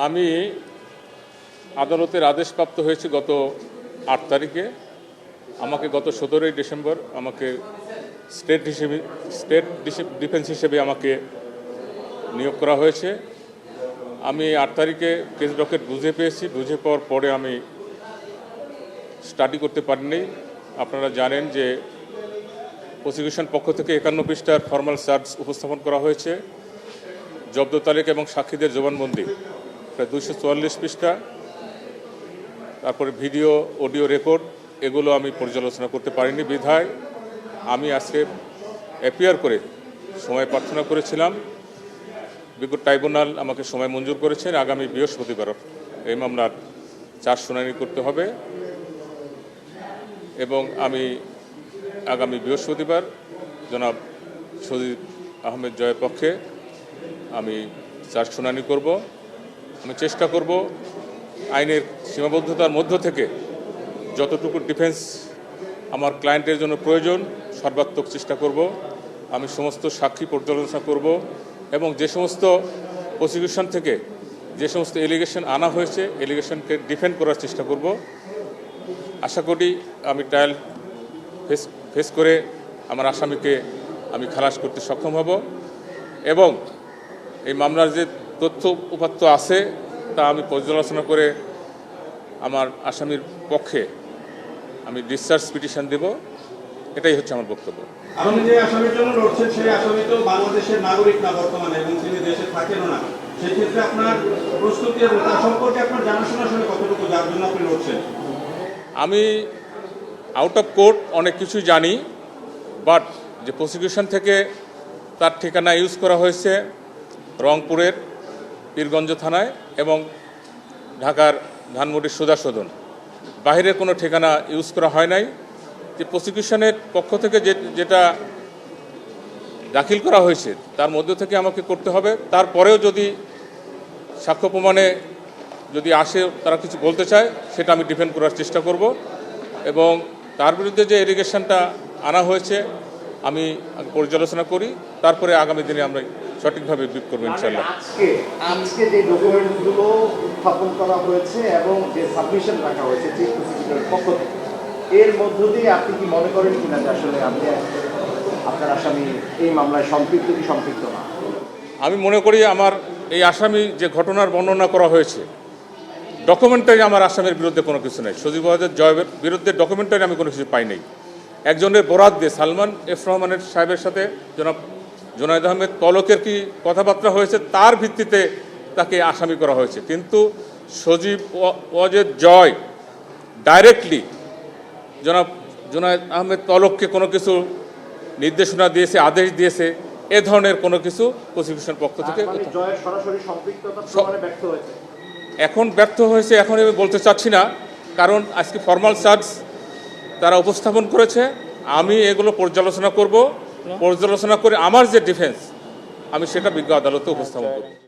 আমি আদালতের আদেশপ্রাপ্ত হয়েছি গত ৮ তারিখে। আমাকে গত 17ই ডিসেম্বর আমাকে স্টেট ডিফেন্স হিসেবে আমাকে নিয়োগ করা হয়েছে। আমি 8 তারিখে কেস ডকেট বুঝে পেয়েছি। বুঝে পাওয়ার পরে আমি স্টাডি করতে পারিনি। আপনারা জানেন যে প্রসিকিউশন পক্ষ থেকে 51 পৃষ্ঠার ফর্মাল চার্জ উপস্থাপন করা হয়েছে। জব্দ তালিকা এবং সাক্ষীদের জবানবন্দি প্রায় 244 পৃষ্ঠা, তারপরে ভিডিও অডিও রেকর্ড, এগুলো আমি পর্যালোচনা করতে পারিনি বিধায় আমি আজকে অ্যাপিয়ার করে সময় প্রার্থনা করেছিলাম। বিজ্ঞ ট্রাইব্যুনাল আমাকে সময় মঞ্জুর করেছেন। আগামী বৃহস্পতিবার এই মামলার 4 শুনানি করতে হবে এবং আমি আগামী বৃহস্পতিবার জনাব সজীব আহমেদ জয়ের পক্ষে আমি 4 শুনানি করব। আমি চেষ্টা করব আইনের সীমাবদ্ধতার মধ্য থেকে যতটুকু ডিফেন্স আমার ক্লায়েন্টের জন্য প্রয়োজন সর্বাত্মক চেষ্টা করব। আমি সমস্ত সাক্ষী পর্যালোচনা করব এবং যে সমস্ত প্রসিকিউশন থেকে যে সমস্ত এলিগেশন আনা হয়েছে এলিগেশনকে ডিফেন্ড করার চেষ্টা করব। আশা করি আমি ট্রায়াল ফেস করে আমার আসামিকে আমি খালাস করতে সক্ষম হব এবং এই মামলার যে তথ্য উপাত্ত আছে তা আমি পর্যালোচনা করে আমার আসামির পক্ষে আমি ডিসচার্জ পিটিশন দেব। এটাই হচ্ছে আমার বক্তব্য। আপনি যে আসামির জন্য লড়ছেন সেই আসামি তো বাংলাদেশের নাগরিক না বর্তমানে, এবং তিনি দেশে থাকেনও না। সেক্ষেত্রে আপনার প্রস্তুতি এবং তার সম্পর্কে আপনার জানাশোনা আসলে কতটুকু, যার জন্য আপনি লড়ছেন? আমি আউট অফ কোর্ট অনেক কিছুই জানি, বাট যে প্রসিকিউশন থেকে তার ঠিকানা ইউজ করা হয়েছে রংপুরের পীরগঞ্জ থানায় এবং ঢাকার ধানমন্ডির সুধা সদন, বাহিরের কোনো ঠিকানা ইউজ করা হয় নাই। যে প্রসিকিউশনের পক্ষ থেকে যেটা দাখিল করা হয়েছে তার মধ্য থেকে আমাকে করতে হবে। তারপরেও যদি সাক্ষ্য প্রমাণে যদি আসে তারা কিছু বলতে চায় সেটা আমি ডিফেন্ড করার চেষ্টা করব এবং তার বিরুদ্ধে যে এলিগেশনটা আনা হয়েছে আমি পর্যালোচনা করি, তারপরে আগামী দিনে আমরা সঠিকভাবে ব্রিফ করবো ইনশাআল্লাহ। আজকে যে ডকুমেন্টগুলো উত্থাপন করা হয়েছে এবং যে সাবমিশন রাখা হয়েছে চিফ প্রসিকিউটরের পক্ষ থেকে, এর মধ্য দিয়ে আপনি কি মনে করেন কিনা যে আসলে আপনি আপনার আসামি এই মামলায় সম্পৃক্ত কি সম্পৃক্ত না? আমি মনে করি আমার এই আসামি যে ঘটনার বর্ণনা করা হয়েছে ডকুমেন্টারি আমার আসামের বিরুদ্ধে কোনো কিছু নেই। সজীব ওয়াজেদ জয়ের বিরুদ্ধে ডকুমেন্টারি আমি কোনো কিছু পাই নাই। একজনের বরাত দিয়ে সালমান এফ রহমানের সাহেবের সাথে জনাব জুনায়েদ আহমেদ তলকের কি কথাবার্তা হয়েছে তার ভিত্তিতে তাকে আসামি করা হয়েছে, কিন্তু সজীব ওয়াজেদ জয় ডাইরেক্টলি জনাব জুনায়েদ আহমেদ তলককে কোনো কিছু নির্দেশনা দিয়েছে, আদেশ দিয়েছে, এ ধরনের কোনো কিছু প্রসিকিউশন পক্ষ থেকে এখন ব্যর্থ হয়েছে এখন আমি বলতে চাচ্ছি না, কারণ আজকে ফর্মাল চার্জ তারা উপস্থাপন করেছে। আমি এগুলো পর্যালোচনা করব, পর্যালোচনা করে আমার যে ডিফেন্স আমি সেটা বিজ্ঞ আদালতে উপস্থাপন করব।